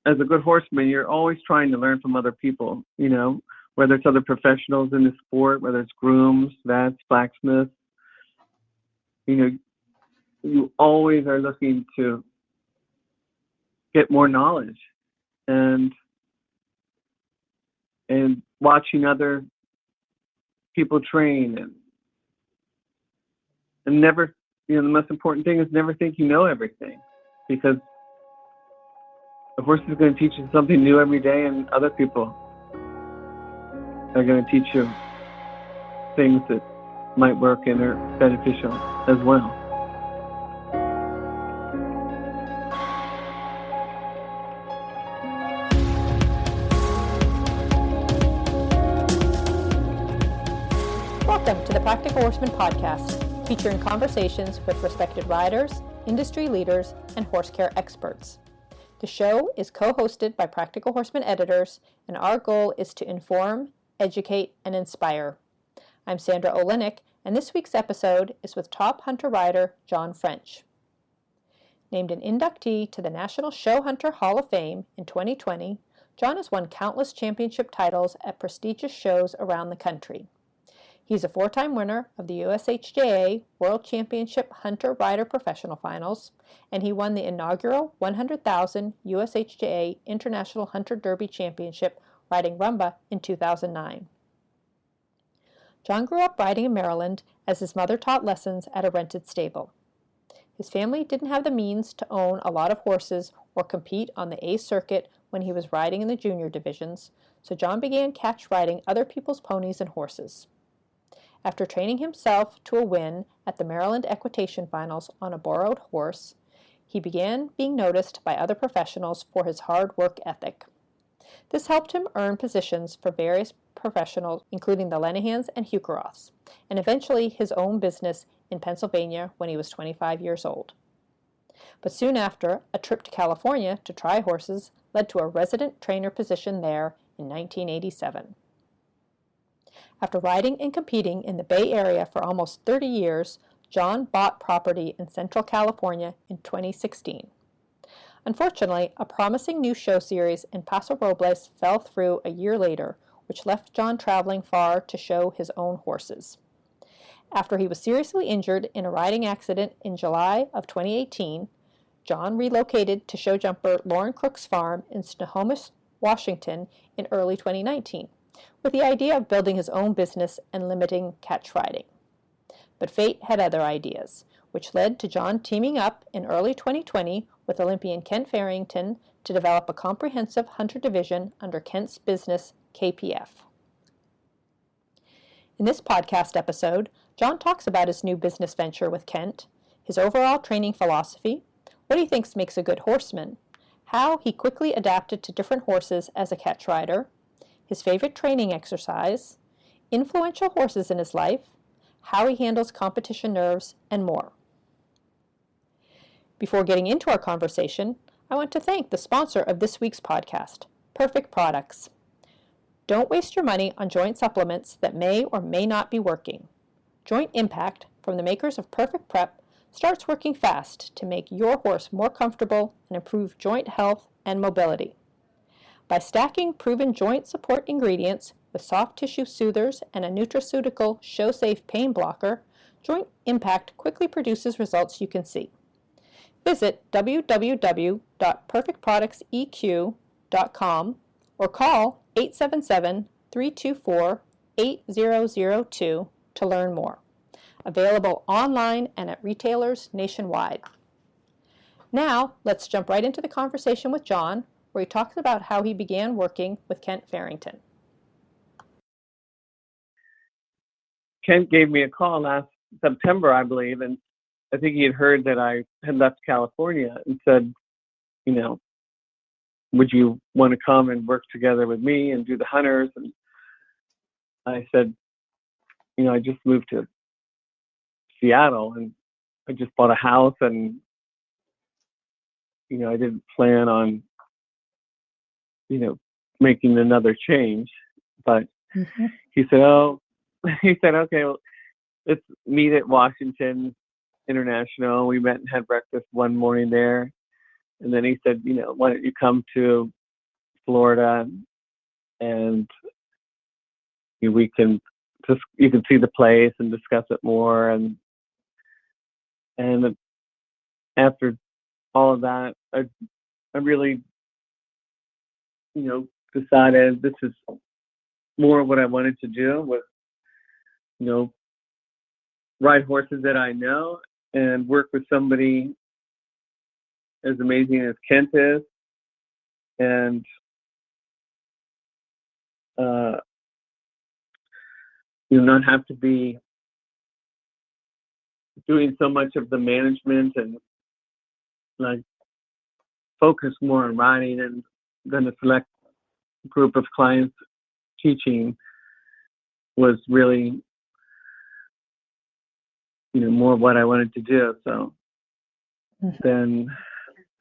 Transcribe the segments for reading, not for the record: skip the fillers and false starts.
as a good horseman, you're always trying to learn from other people, whether it's other professionals in the sport, whether it's grooms, vets, blacksmiths. You always are looking to get more knowledge and watching other people train and never, the most important thing is never think you know everything, because the horse is going to teach you something new every day, and other people are going to teach you things that might work and are beneficial as well. Welcome to the Practical Horseman podcast, featuring conversations with respected riders, industry leaders, and horse care experts. The show is co-hosted by Practical Horseman editors, and our goal is to inform, educate, and inspire. I'm Sandra Olenek, and this week's episode is with top hunter rider John French. Named an inductee to the National Show Hunter Hall of Fame in 2020, John has won countless championship titles at prestigious shows around the country. He's a four-time winner of the USHJA World Championship Hunter Rider Professional Finals, and he won the inaugural 100,000 USHJA International Hunter Derby Championship riding Rumba in 2009. John grew up riding in Maryland as his mother taught lessons at a rented stable. His family didn't have the means to own a lot of horses or compete on the A circuit when he was riding in the junior divisions, so John began catch riding other people's ponies and horses. After training himself to a win at the Maryland Equitation Finals on a borrowed horse, he began being noticed by other professionals for his hard work ethic. This helped him earn positions for various professionals, including the Lenahans and Hukeroths, and eventually his own business in Pennsylvania when he was 25 years old. But soon after, a trip to California to try horses led to a resident trainer position there in 1987. After riding and competing in the Bay Area for almost 30 years, John bought property in Central California in 2016. Unfortunately, a promising new show series in Paso Robles fell through a year later, which left John traveling far to show his own horses. After he was seriously injured in a riding accident in July of 2018, John relocated to show jumper Lauren Crook's farm in Snohomish, Washington in early 2019. With the idea of building his own business and limiting catch riding. But fate had other ideas, which led to John teaming up in early 2020 with Olympian Kent Farrington to develop a comprehensive hunter division under Kent's business, KPF. In this podcast episode, John talks about his new business venture with Kent, his overall training philosophy, what he thinks makes a good horseman, how he quickly adapted to different horses as a catch rider, his favorite training exercise, influential horses in his life, how he handles competition nerves, and more. Before getting into our conversation, I want to thank the sponsor of this week's podcast, Perfect Products. Don't waste your money on joint supplements that may or may not be working. Joint Impact, from the makers of Perfect Prep, starts working fast to make your horse more comfortable and improve joint health and mobility. By stacking proven joint support ingredients with soft tissue soothers and a nutraceutical show-safe pain blocker, Joint Impact quickly produces results you can see. Visit www.perfectproductseq.com or call 877-324-8002 to learn more. Available online and at retailers nationwide. Now, let's jump right into the conversation with John, where he talks about how he began working with Kent Farrington. Kent gave me a call last September, I believe, and I think he had heard that I had left California and said, would you want to come and work together with me and do the hunters? And I said, I just moved to Seattle and I just bought a house and, I didn't plan on making another change, but he said, okay, well, let's meet at Washington International. We met and had breakfast one morning there, And then he said, why don't you come to Florida and you can see the place and discuss it more. And after all of that, I really, decided this is more what I wanted to do was, ride horses that I know and work with somebody as amazing as Kent is, and not have to be doing so much of the management and like focus more on riding and then a select group of clients teaching was really, more what I wanted to do. So then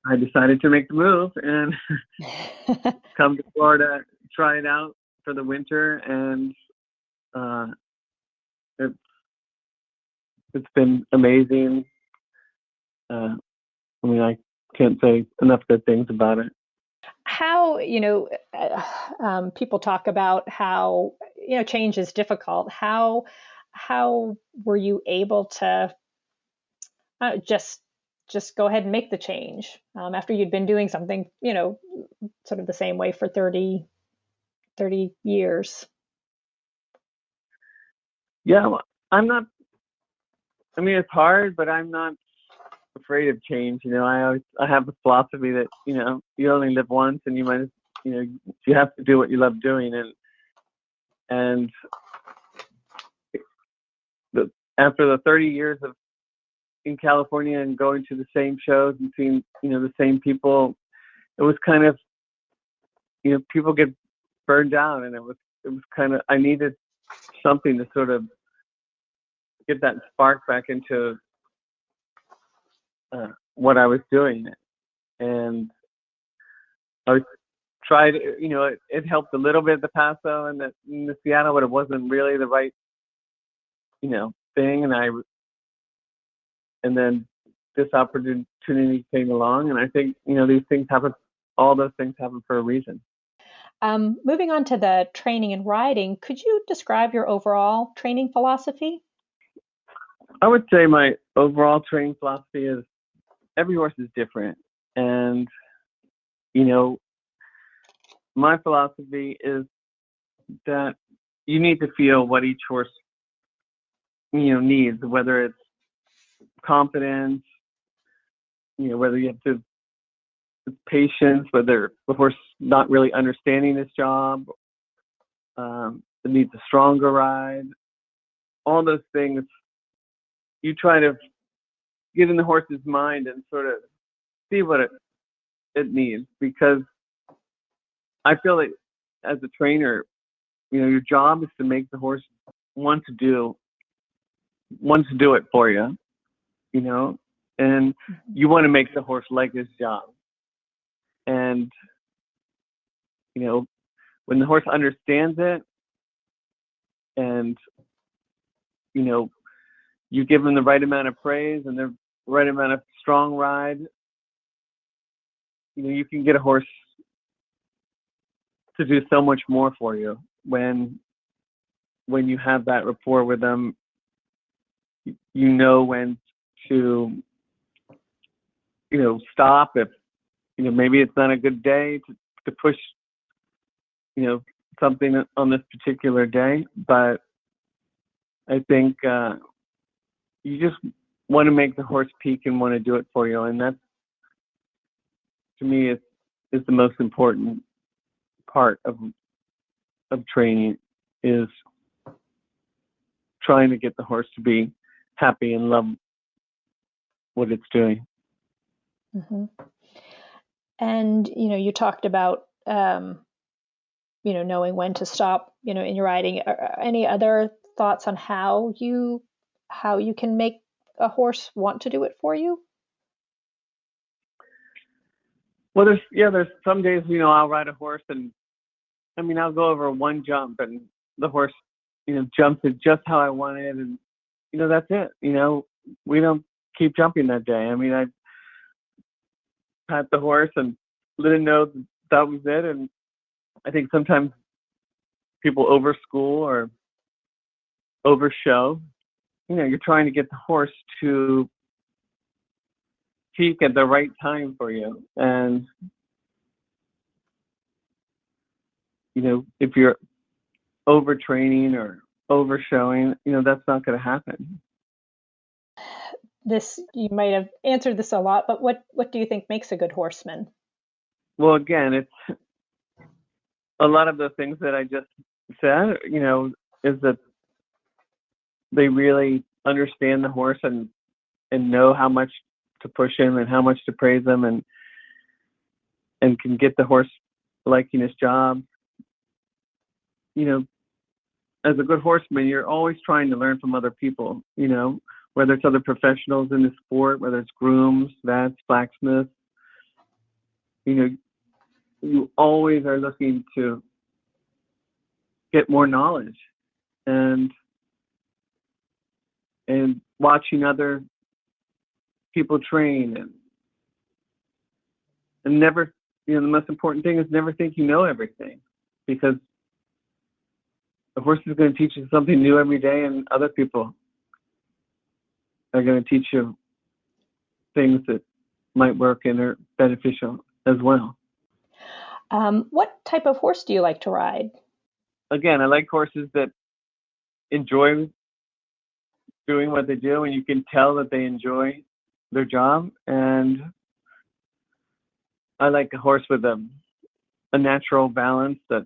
I decided to make the move and come to Florida, try it out for the winter, and it's been amazing. I can't say enough good things about it. How, people talk about how, change is difficult. How were you able to just go ahead and make the change after you'd been doing something, sort of the same way for 30 years? Yeah, it's hard, but I'm not afraid of change. I have a philosophy that, you only live once and you might, you have to do what you love doing. And after the 30 years in California and going to the same shows and seeing, the same people, it was kind of, people get burned out, and it was kind of, I needed something to sort of get that spark back into what I was doing. And I tried, it helped a little bit at the Paso and the Seattle, but it wasn't really the right, thing. And then this opportunity came along, and I think, these things happen, all those things happen for a reason. Moving on to the training and riding, could you describe your overall training philosophy? I would say my overall training philosophy is every horse is different. And, my philosophy is that you need to feel what each horse, needs, whether it's confidence, whether you have to patience, whether the horse not really understanding his job, it needs a stronger ride, all those things. You try to get in the horse's mind and sort of see what it needs, because I feel like as a trainer, your job is to make the horse want to do it for you, and you want to make the horse like his job. And, when the horse understands it and, you give him the right amount of praise and the right amount of strong ride, you can get a horse to do so much more for you when you have that rapport with them. When to, stop if, maybe it's not a good day to push, something on this particular day. But I think you just want to make the horse peak and want to do it for you. And that, to me, is the most important part of training, is trying to get the horse to be happy and love what it's doing. Mm-hmm. And, you talked about, knowing when to stop, in your riding. Any other thoughts on how you can make a horse want to do it for you? Well, there's some days, I'll ride a horse and, I'll go over one jump and the horse, jumps it just how I want it. And, that's it. We don't keep jumping that day. pat the horse and let it know that was it. And I think sometimes people overschool or overshow. You're trying to get the horse to peak at the right time for you. And, if you're overtraining or overshowing, that's not going to happen. You might have answered this a lot, but what do you think makes a good horseman? Well, again, it's a lot of the things that I just said, is that they really understand the horse and know how much to push him and how much to praise him and can get the horse liking his job. As a good horseman, you're always trying to learn from other people, whether it's other professionals in the sport, whether it's grooms, vets, blacksmiths. You always are looking to get more knowledge and watching other people train and never, the most important thing is never think you know everything, because the horse is going to teach you something new every day, and other people are going to teach you things that might work and are beneficial as well. What type of horse do you like to ride? Again, I like horses that enjoy doing what they do, and you can tell that they enjoy their job. And I like a horse with a natural balance, that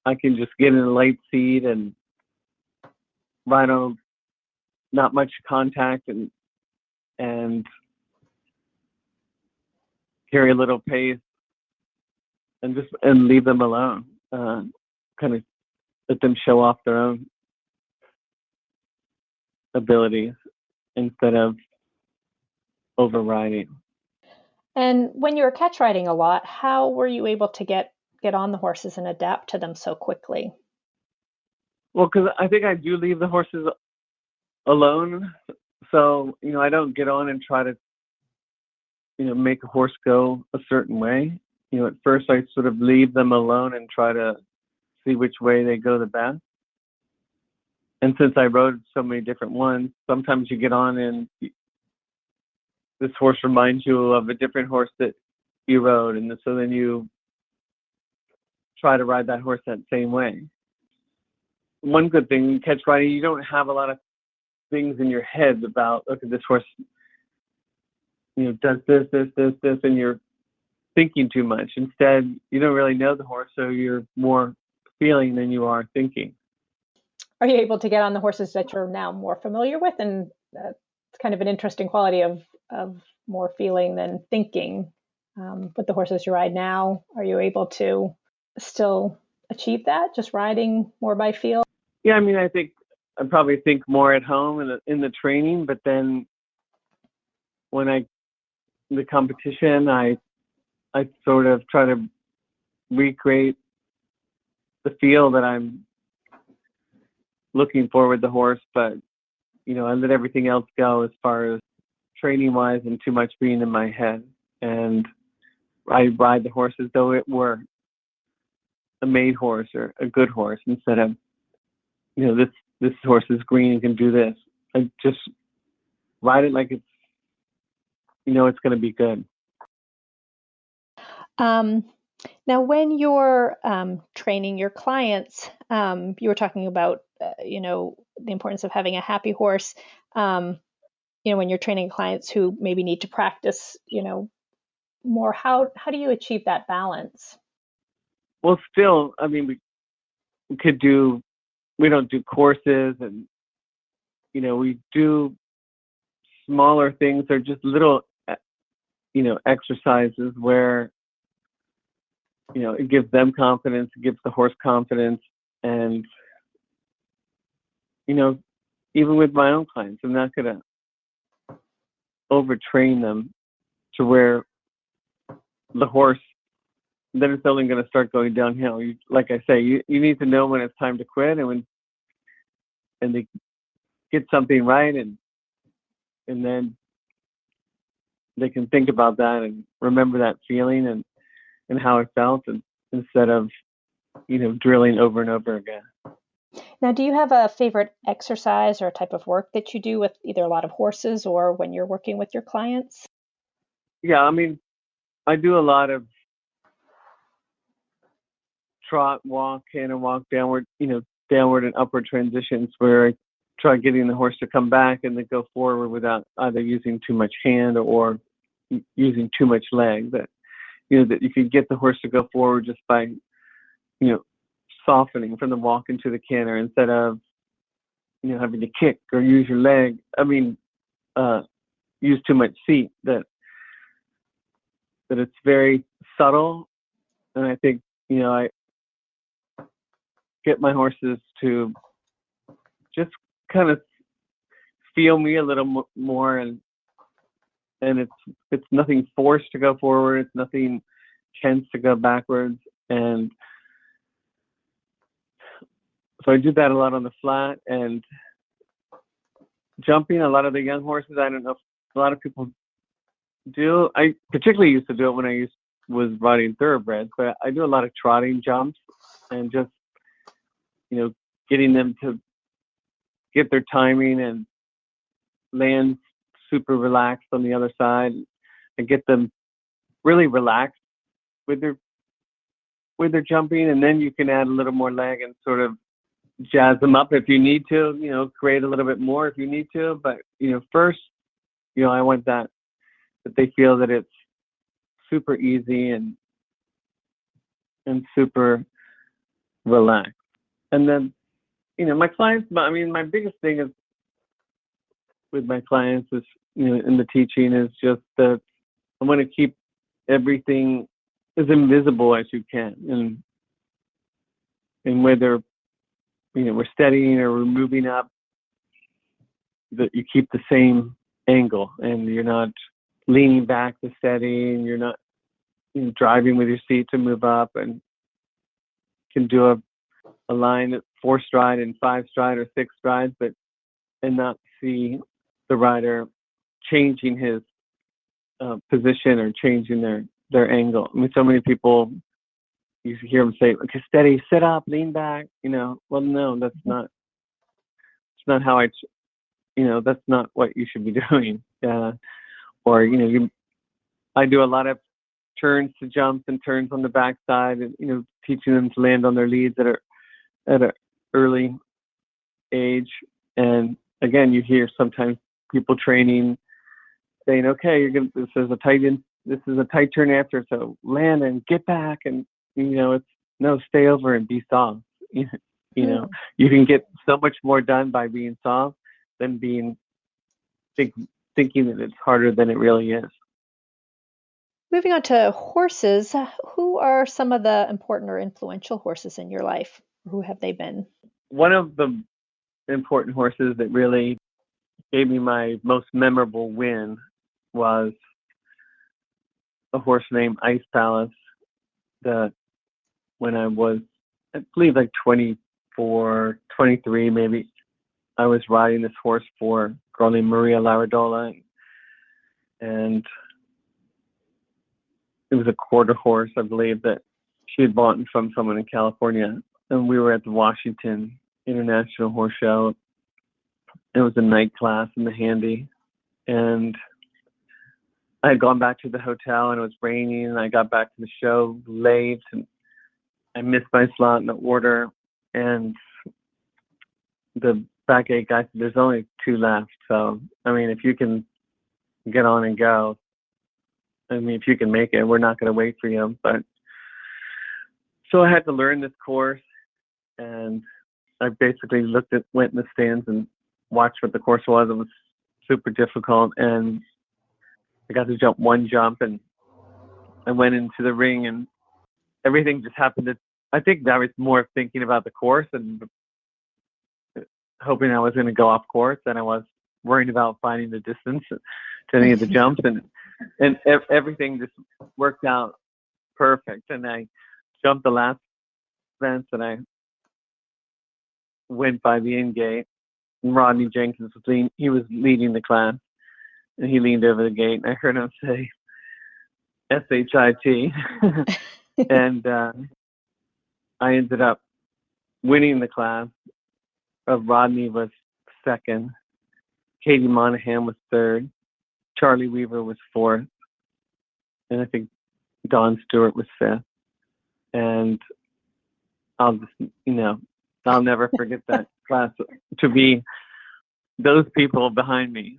I can just get in a light seat and ride on not much contact and carry a little pace and leave them alone. Kind of let them show off their own abilities instead of overriding. And when you were catch riding a lot, how were you able to get on the horses and adapt to them so quickly? Well, because I think I do leave the horses alone. So, I don't get on and try to, make a horse go a certain way. At first I sort of leave them alone and try to see which way they go the best. And since I rode so many different ones, sometimes you get on and this horse reminds you of a different horse that you rode. And so then you try to ride that horse that same way. One good thing in catch riding, you don't have a lot of things in your head about, okay, this horse, does this, and you're thinking too much. Instead, you don't really know the horse, so you're more feeling than you are thinking. Are you able to get on the horses that you're now more familiar with? And it's kind of an interesting quality of more feeling than thinking. With the horses you ride now, are you able to still achieve that, just riding more by feel? Yeah, I think I probably think more at home in the training, but then when the competition, I sort of try to recreate the feel that I'm looking for with the horse, but I let everything else go as far as training wise and too much being in my head. And I ride the horse as though it were a made horse or a good horse, instead of, this horse is green and can do this. I just ride it like it's, it's going to be good. Now, when you're training your clients, you were talking about, the importance of having a happy horse. When you're training clients who maybe need to practice, more, how do you achieve that balance? Well, still, we don't do courses, and, we do smaller things. They're just little, exercises where, it gives them confidence, it gives the horse confidence. And, even with my own clients, I'm not going to overtrain them to where the horse, then it's only going to start going downhill. Like I say, you need to know when it's time to quit, and they get something right, and then they can think about that and remember that feeling and how it felt, and instead of, drilling over and over again. Now, do you have a favorite exercise or a type of work that you do with either a lot of horses or when you're working with your clients? Yeah, I mean, I do a lot of trot, walk, canter walk, downward, downward and upward transitions where I try getting the horse to come back and then go forward without either using too much hand or using too much leg. That, that you can get the horse to go forward just by, softening from the walk into the canter instead of, having to kick or use your leg. I mean, use too much seat. That it's very subtle, and I think, I get my horses to just kind of feel me a little more, and it's nothing forced to go forward, it's nothing tense to go backwards, and so I do that a lot on the flat. And jumping, a lot of the young horses, I don't know if a lot of people do. I particularly used to do it when I was riding thoroughbreds, but I do a lot of trotting jumps and just, getting them to get their timing and land super relaxed on the other side, and get them really relaxed with their jumping. And then you can add a little more leg and sort of jazz them up if you need to, create a little bit more if you need to. But, first, I want that they feel that it's super easy and super relaxed. And then, my clients, my biggest thing is with my clients is, in the teaching is just that I want to keep everything as invisible as you can. And whether, we're steadying or we're moving up, that you keep the same angle and you're not leaning back to steady, and you're not driving with your seat to move up, and can do a line at 4 stride and 5 stride or 6 strides, and not see the rider changing his position or changing their angle. I mean, so many people, you hear them say, "Okay, steady, sit up, lean back." Well, no, that's not. It's not how that's not what you should be doing. Or I do a lot of turns to jumps and turns on the backside, and teaching them to land on their leads at an early age. And again, you hear sometimes people training saying, "Okay, this is a tight turn after, so land and get back," and it's no, stay over and be soft. You can get so much more done by being soft than thinking that it's harder than it really is. Moving on to horses, who are some of the important or influential horses in your life? Who have they been? One of the important horses that really gave me my most memorable win was a horse named Ice Palace, that when I was, I believe, like 24, 23 maybe, I was riding this horse for a girl named Maria Laradola, and it was a quarter horse, I believe, that she had bought from someone in California. And we were at the Washington International Horse Show. It was a night class in the Handy. And I had gone back to the hotel, and it was raining, and I got back to the show late, and I missed my slot in the order. And the back gate guy said, "There's only 2 left. So, if you can get on and go, if you can make it, we're not going to wait for you." But so I had to learn this course, and I basically went in the stands and watched what the course was. It was super difficult, and I got to jump one jump, and I went into the ring, and everything just happened. I think I was more thinking about the course and hoping I was going to go off course than I was worrying about finding the distance to any of the jumps, and everything just worked out perfect. And I jumped the last fence, and I went by the in gate. And Rodney Jenkins was leading the class, and he leaned over the gate, and I heard him say SHIT, and I ended up winning the class. Rodney was second, Katie Monahan was third, Charlie Weaver was fourth, and I think Don Stewart was fifth. And I'll just, I'll never forget that class, to be those people behind me.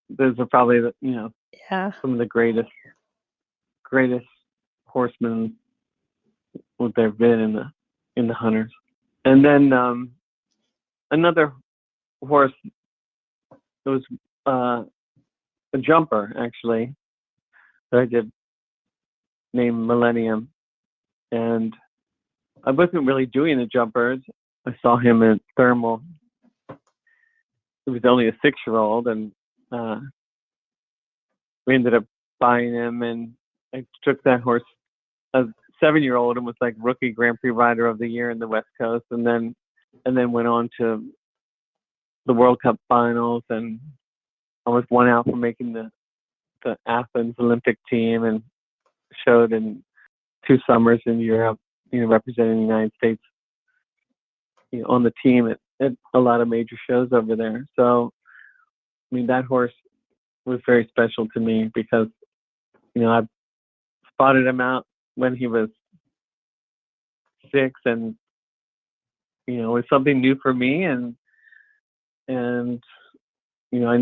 Those are probably some of the greatest horsemen who there have been in the hunters. And then another horse, it was a jumper actually that I did, named Millennium, and I wasn't really doing the jumpers. I saw him in Thermal. He was only a 6-year-old, and we ended up buying him, and I took that horse as a 7-year-old and was like rookie Grand Prix rider of the year in the West Coast, and then went on to the World Cup finals, and I was one out from making the Athens Olympic team, and showed in 2 summers in Europe, representing the United States, on the team at a lot of major shows over there. So, that horse was very special to me because, I spotted him out when he was 6, and, it was something new for me, and I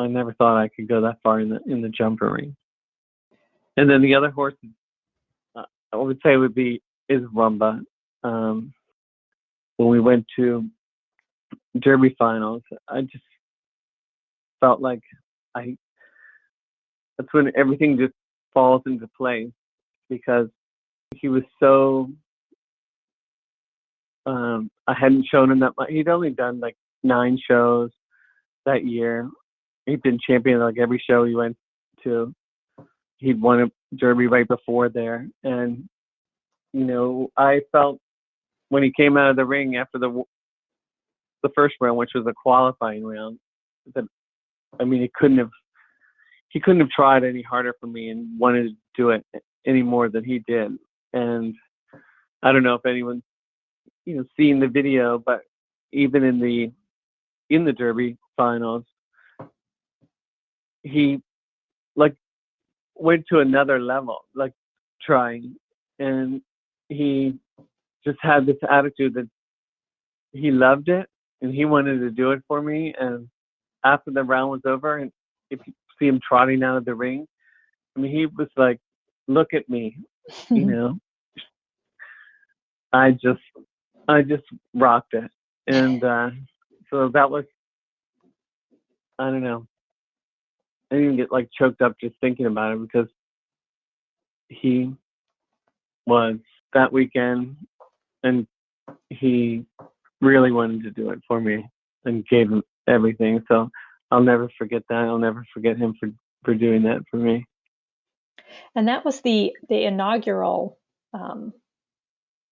never thought I could go that far in the jumper ring. And then the other horse, I would say is Rumba. When we went to Derby finals, I just felt like that's when everything just falls into place, because he was so, I hadn't shown him that much. He'd only done like 9 shows that year. He'd been champion like every show he went to. He'd won a Derby right before there. And, I felt when he came out of the ring after the first round, which was a qualifying round, that, he couldn't have tried any harder for me and wanted to do it any more than he did. And I don't know if anyone's, seen the video, but even in the Derby finals, he went to another level, trying, and he just had this attitude that he loved it and he wanted to do it for me. And after the round was over, and if you see him trotting out of the ring, he was like, "Look at me," I just rocked it. And so that was, I don't know, I didn't get choked up just thinking about it, because he was that weekend, and he really wanted to do it for me and gave him everything. So I'll never forget that. I'll never forget him for doing that for me. And that was the inaugural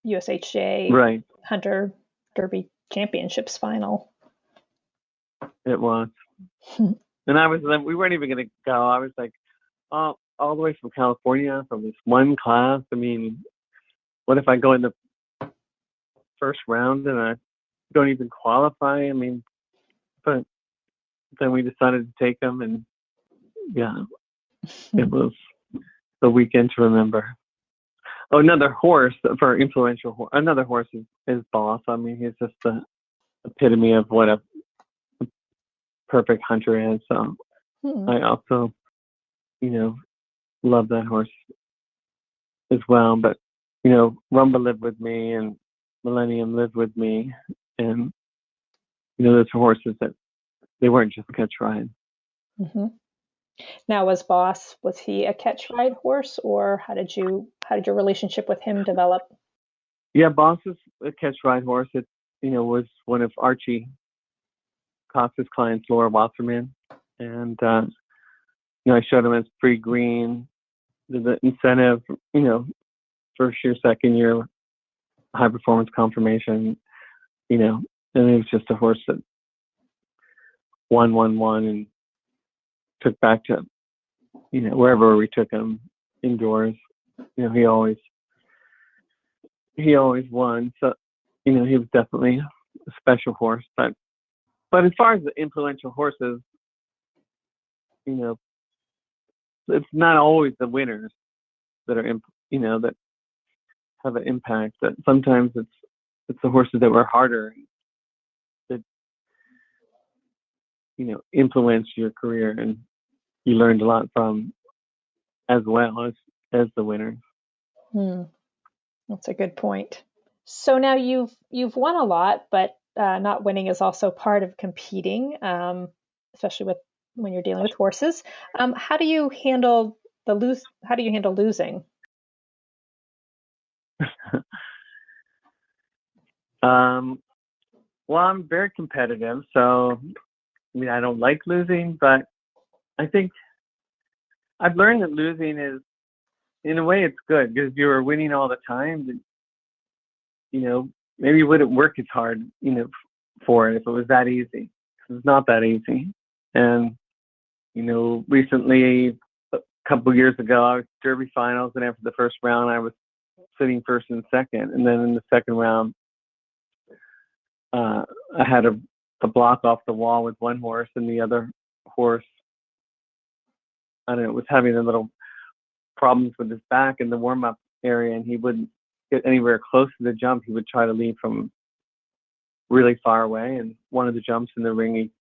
USHJA right. Hunter Derby Championships final. It was. And we weren't even going to go. I was like, all the way from California, from this one class. What if I go in the first round and I don't even qualify? But then we decided to take them, and it was the weekend to remember. Oh, another horse for influential horse. Another horse is Boss. He's just the epitome of what a perfect hunter is. So I also, love that horse as well. But Rumba lived with me, and Millennium lived with me, and those are horses that they weren't just catch ride. Mm-hmm. Now, was he a catch ride horse, or how did your relationship with him develop? Yeah, Boss is a catch ride horse. It was one of Archie Cox's clients, Laura Wasserman, and I showed him as pre-green, the incentive, first year, second year, high performance confirmation, and it was just a horse that won and took back to, wherever we took him indoors. He always won. So, he was definitely a special horse. But as far as the influential horses, it's not always the winners that are, that have an impact. That sometimes it's the horses that were harder that, influenced your career and you learned a lot from, as well as the winners. That's a good point. So now you've won a lot, but not winning is also part of competing, especially when you're dealing with horses. How do you handle losing? Well, I'm very competitive, so I don't like losing, but I think I've learned that losing is, in a way, it's good, because if you were winning all the time, then, maybe you wouldn't work as hard, for it if it was that easy. It's not that easy. And, recently, a couple of years ago, I was Derby finals, and after the first round, I was sitting first and second. And then in the second round, I had a block off the wall with one horse, and the other horse, I don't know, was having a little problems with his back in the warm-up area, and he wouldn't get anywhere close to the jump. He would try to leave from really far away, and one of the jumps in the ring, he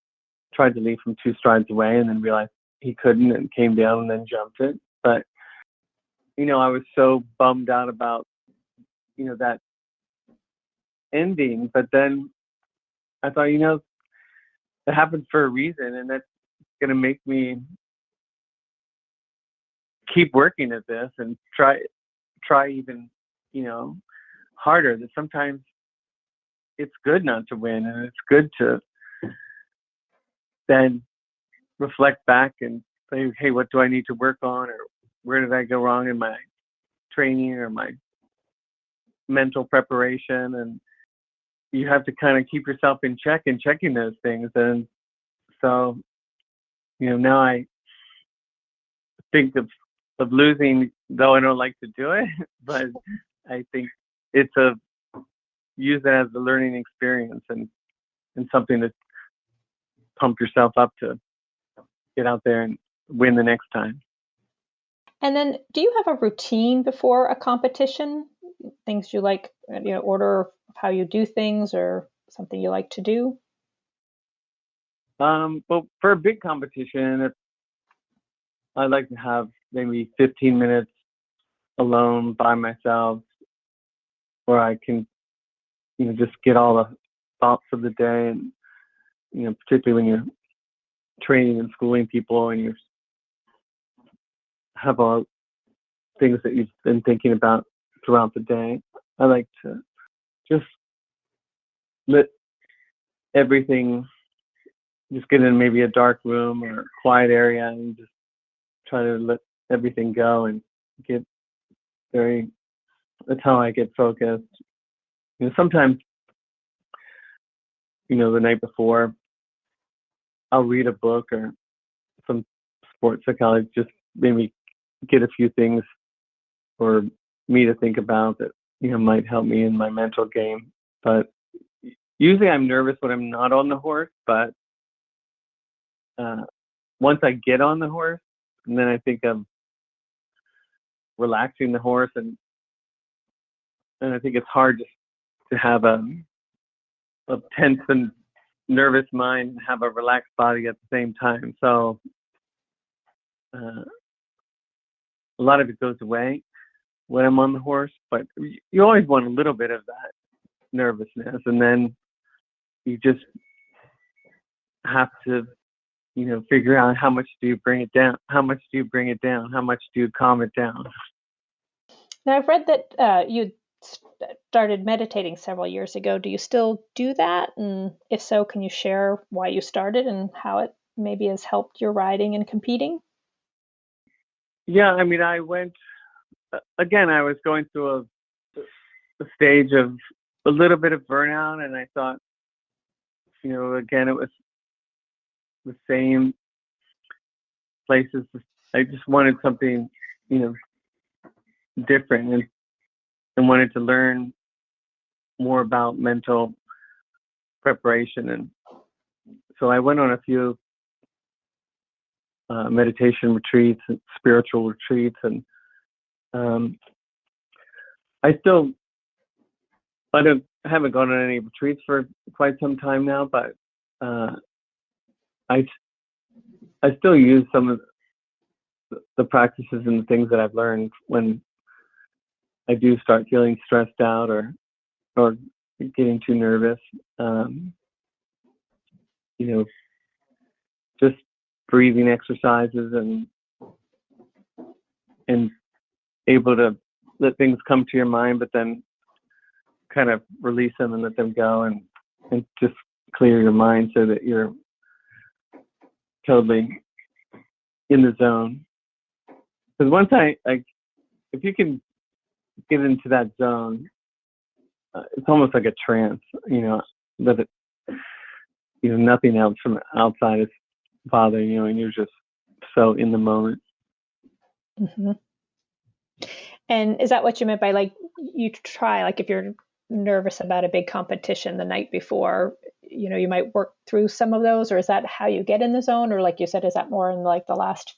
tried to leave from 2 strides away and then realized he couldn't and came down and then jumped it. But, I was so bummed out about, that ending. But then I thought, it happened for a reason, and that's going to make me keep working at this and try even, harder. That sometimes it's good not to win, and it's good to then reflect back and say, hey, what do I need to work on, or where did I go wrong in my training or my mental preparation? And you have to kind of keep yourself in check and checking those things. And so, now I think of losing, though I don't like to do it, but I think use it as a learning experience and something to pump yourself up to get out there and win the next time. And then, do you have a routine before a competition? Things you like, order of how you do things, or something you like to do? Well, for a big competition, I like to have maybe 15 minutes alone by myself, where I can, just get all the thoughts of the day, and particularly when you're training and schooling people, and you have all things that you've been thinking about throughout the day. I like to just let everything, just get in maybe a dark room or a quiet area and just try to let everything go and that's how I get focused. Sometimes, the night before, I'll read a book or some sports psychology, just maybe get a few things for me to think about that, might help me in my mental game. But usually I'm nervous when I'm not on the horse, but once I get on the horse, and then I think of relaxing the horse, and I think it's hard to have a tense and nervous mind and have a relaxed body at the same time. So a lot of it goes away when I'm on the horse, but you always want a little bit of that nervousness, and then you just have to, figure out how much do you bring it down, how much do you calm it down. Now, I've read that you started meditating several years ago. Do you still do that? And if so, can you share why you started and how it maybe has helped your riding and competing? Yeah, I went, again, I was going through a stage of a little bit of burnout, and I thought, again, it was the same places. I just wanted something, different, and wanted to learn more about mental preparation. And so I went on a few meditation retreats and spiritual retreats, and I haven't gone on any retreats for quite some time now, but I still use some of the practices and the things that I've learned when I do start feeling stressed out or getting too nervous. Just breathing exercises and able to let things come to your mind, but then kind of release them and let them go, and just clear your mind so that you're totally in the zone. Because once if you can get into that zone, it's almost like a trance, that nothing else from outside is bothering you, and you're just so in the moment. Mm-hmm. And is that what you meant by, like, you try, like, if you're nervous about a big competition the night before, you might work through some of those, or is that how you get in the zone? Or, like you said, is that more in like the last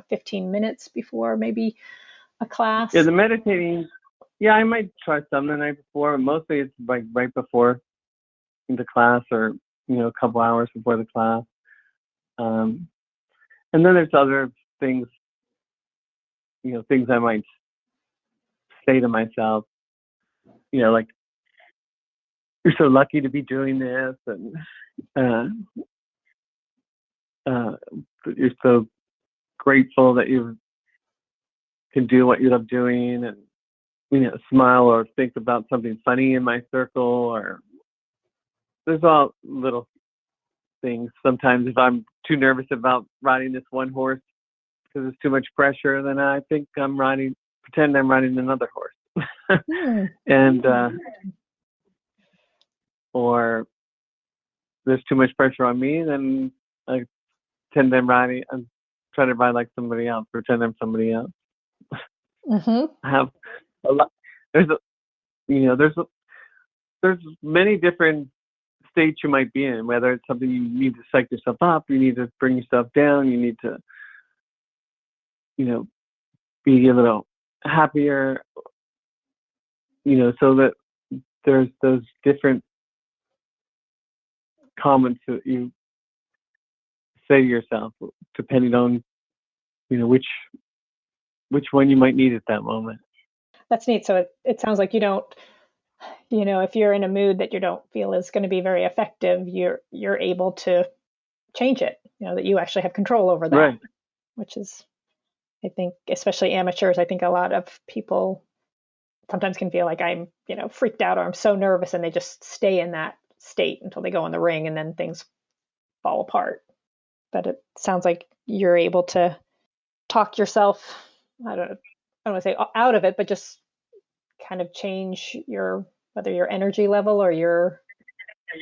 15 minutes before maybe a class? Yeah, the meditating, I might try some the night before, but mostly it's like right before the class, or a couple hours before the class. And then there's other things, things I might say to myself, like, you're so lucky to be doing this, and you're so grateful that you can do what you love doing, and smile or think about something funny in my circle, or there's all little things. Sometimes if I'm too nervous about riding this one horse because it's too much pressure, then I think pretend I'm riding another horse. And or there's too much pressure on me, then I pretend I'm trying to ride like somebody else, pretend I'm somebody else. Mm-hmm. I have a lot. There's many different states you might be in, whether it's something you need to psych yourself up, you need to bring yourself down, you need to, be a little happier, so that there's those different comments that you say to yourself, depending on, which one you might need at that moment. That's neat. So it sounds like you don't, if you're in a mood that you don't feel is going to be very effective, you're able to change it, that you actually have control over that, right. Which is, I think, especially amateurs, I think a lot of people sometimes can feel like I'm, freaked out, or I'm so nervous, and they just stay in that state until they go in the ring, and then things fall apart. But it sounds like you're able to talk yourself, I don't want to say out of it, but just kind of change whether your energy level or your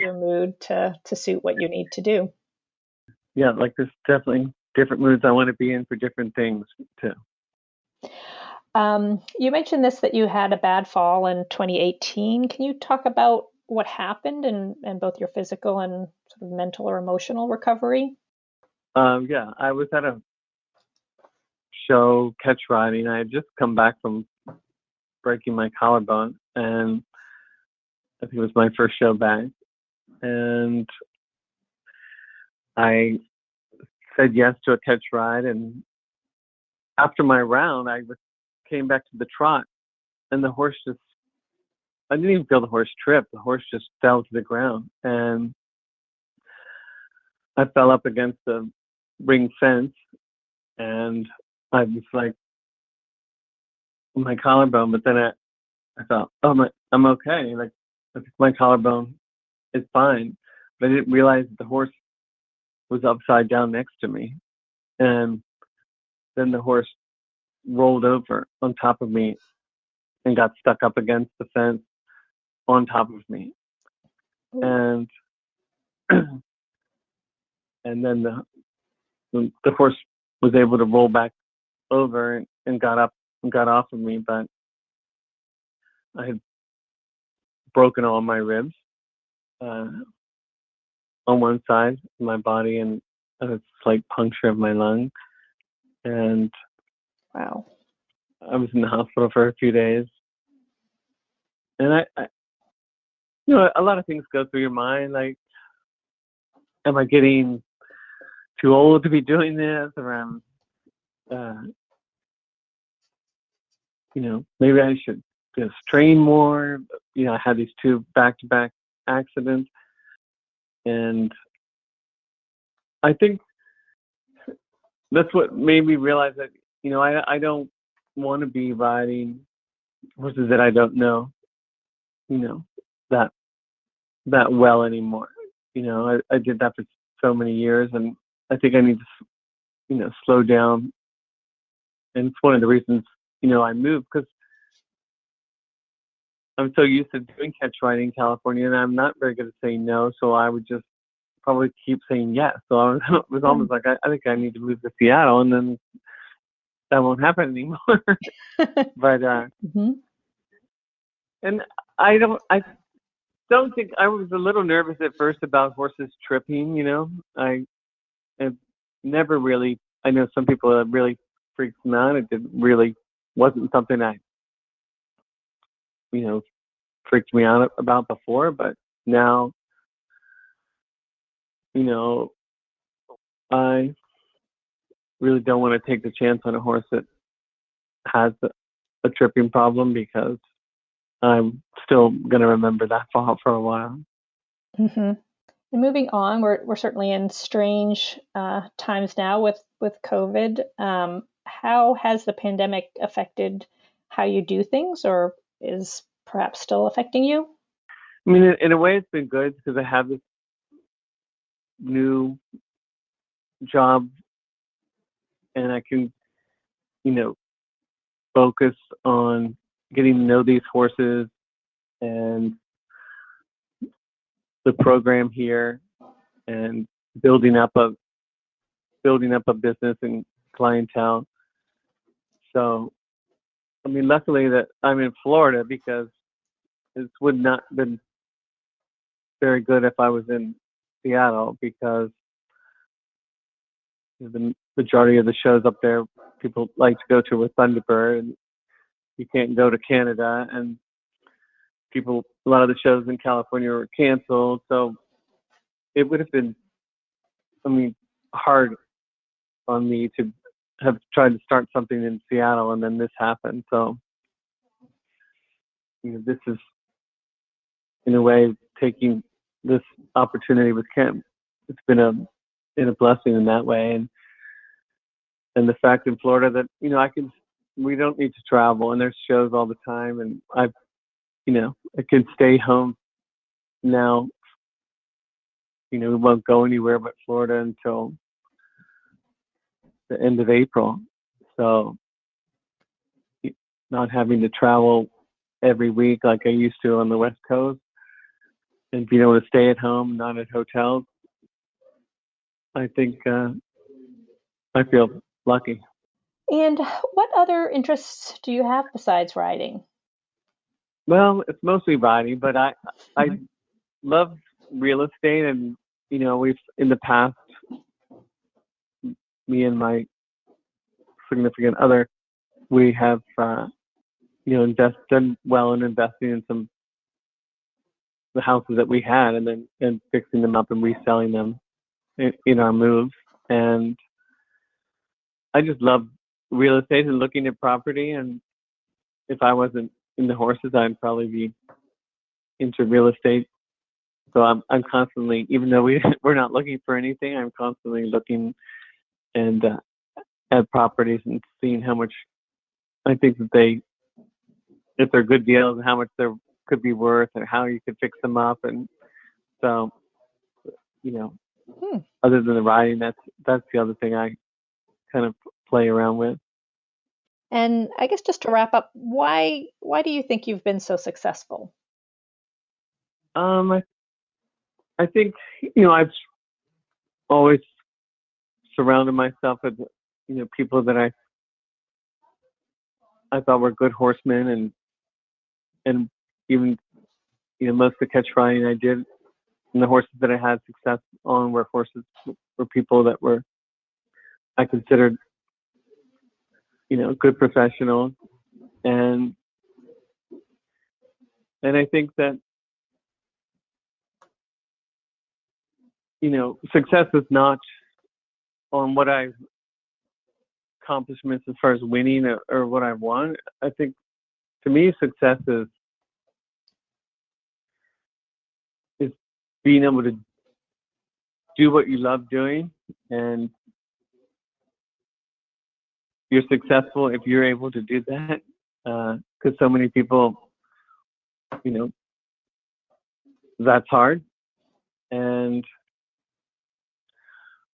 mood to suit what you need to do. Yeah, like there's definitely different moods I want to be in for different things too. You mentioned that you had a bad fall in 2018. Can you talk about what happened in both your physical and sort of mental or emotional recovery? Yeah, I was at a show catch riding. I had just come back from breaking my collarbone, and I think it was my first show back. And I said yes to a catch ride, and after my round, I came back to the trot, and the horse I didn't even feel the horse trip. The horse just fell to the ground, and I fell up against the ring fence, and I was like, my collarbone, but then I thought, oh, I'm okay. Like, I think my collarbone is fine. But I didn't realize that the horse was upside down next to me. And then the horse rolled over on top of me and got stuck up against the fence on top of me. And and then the horse was able to roll back over and got up and got off of me, but I had broken all my ribs on one side of my body and a slight puncture of my lung. And Wow. I was in the hospital for a few days. And I you know, a lot of things go through your mind, like, am I getting too old to be doing this? Or you know, maybe I should just train more. You know, I had these 2 back-to-back accidents. And I think that's what made me realize that, you know, I don't want to be riding horses that I don't know, you know, that well anymore. You know, I did that for so many years, and I think I need to, you know, slow down. And it's one of the reasons, you know, I moved, because I'm so used to doing catch riding in California, and I'm not very good at saying no. So I would just probably keep saying yes. So I was almost like, I think I need to move to Seattle, and then that won't happen anymore. But Mm-hmm. and I don't think, I was a little nervous at first about horses tripping. You know, I have never really. I know some people that really freaks them out. It wasn't something I, you know, freaked me out about before, but now, you know, I really don't want to take the chance on a horse that has a tripping problem, because I'm still going to remember that fall for a while. Mm-hmm. And moving on, we're certainly in strange times now with COVID. How has the pandemic affected how you do things, or is perhaps still affecting you? I mean, in a way, it's been good, because I have this new job, and I can, you know, focus on getting to know these horses and the program here, and building up a business and clientele. So, I mean, luckily that I'm in Florida, because it would not have been very good if I was in Seattle, because the majority of the shows up there people like to go to with Thunderbird, and you can't go to Canada, and a lot of the shows in California were canceled. So it would have been, I mean, hard on me to have tried to start something in Seattle, and then this happened. So, you know, this is, in a way, taking this opportunity with Kent. It's been a blessing in that way, and the fact in Florida that, you know, we don't need to travel, and there's shows all the time, and I can stay home now. You know, we won't go anywhere but Florida until the end of April. So not having to travel every week like I used to on the West Coast, and being able to stay at home, not at hotels, I think I feel lucky. And what other interests do you have besides riding? Well, it's mostly riding, but I love real estate, and, you know, we've, in the past, me and my significant other, we have you know, done well in investing in some the houses that we had, and fixing them up and reselling them in our moves. And I just love real estate and looking at property. And if I wasn't in the horses, I'd probably be into real estate. So I'm constantly, even though we're not looking for anything, I'm constantly looking and at properties and seeing how much I think that if they're good deals, and how much they could be worth, and how you could fix them up. And so, you know, other than the riding, that's the other thing I kind of play around with. And I guess just to wrap up, why do you think you've been so successful? I think, you know, I've always surrounded myself with, people that I thought were good horsemen, and even, most of the catch riding I did, and the horses that I had success on were people that I considered, good professionals. And I think that, success is not on what I've accomplishments as far as winning or what I won. I think to me, success is being able to do what you love doing, and you're successful if you're able to do that. Because so many people, that's hard. And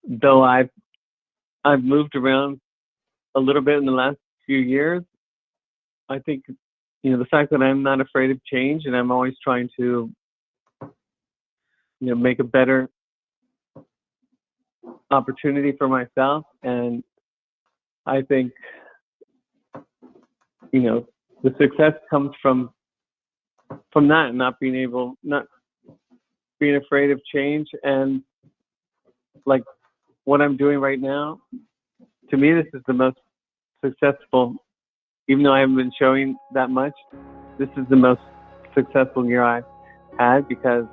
though I've moved around a little bit in the last few years, I think, the fact that I'm not afraid of change, and I'm always trying to, make a better opportunity for myself. And I think, the success comes from that, and not being afraid of change. And like what I'm doing right now, to me, this is the most successful, even though I haven't been showing that much, this is the most successful year I've had, because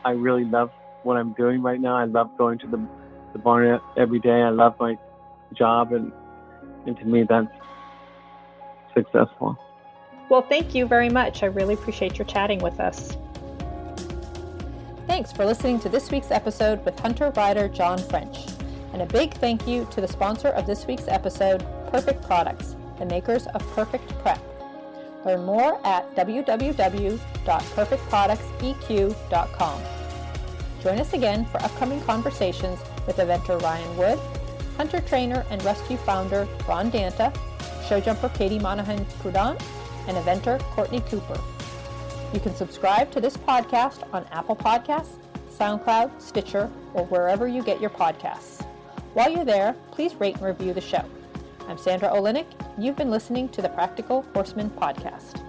I really love what I'm doing right now. I love going to the barn every day. I love my job, and to me, that's successful. Well, thank you very much. I really appreciate your chatting with us. Thanks for listening to this week's episode with hunter rider John French. And a big thank you to the sponsor of this week's episode, Perfect Products, the makers of Perfect Prep. Learn more at www.perfectproductseq.com. Join us again for upcoming conversations with eventer Ryan Wood, hunter trainer and rescue founder Ron Danta, show jumper Katie Monahan-Prudent, and eventer Courtney Cooper. You can subscribe to this podcast on Apple Podcasts, SoundCloud, Stitcher, or wherever you get your podcasts. While you're there, please rate and review the show. I'm Sandra Olenek, and you've been listening to the Practical Horseman Podcast.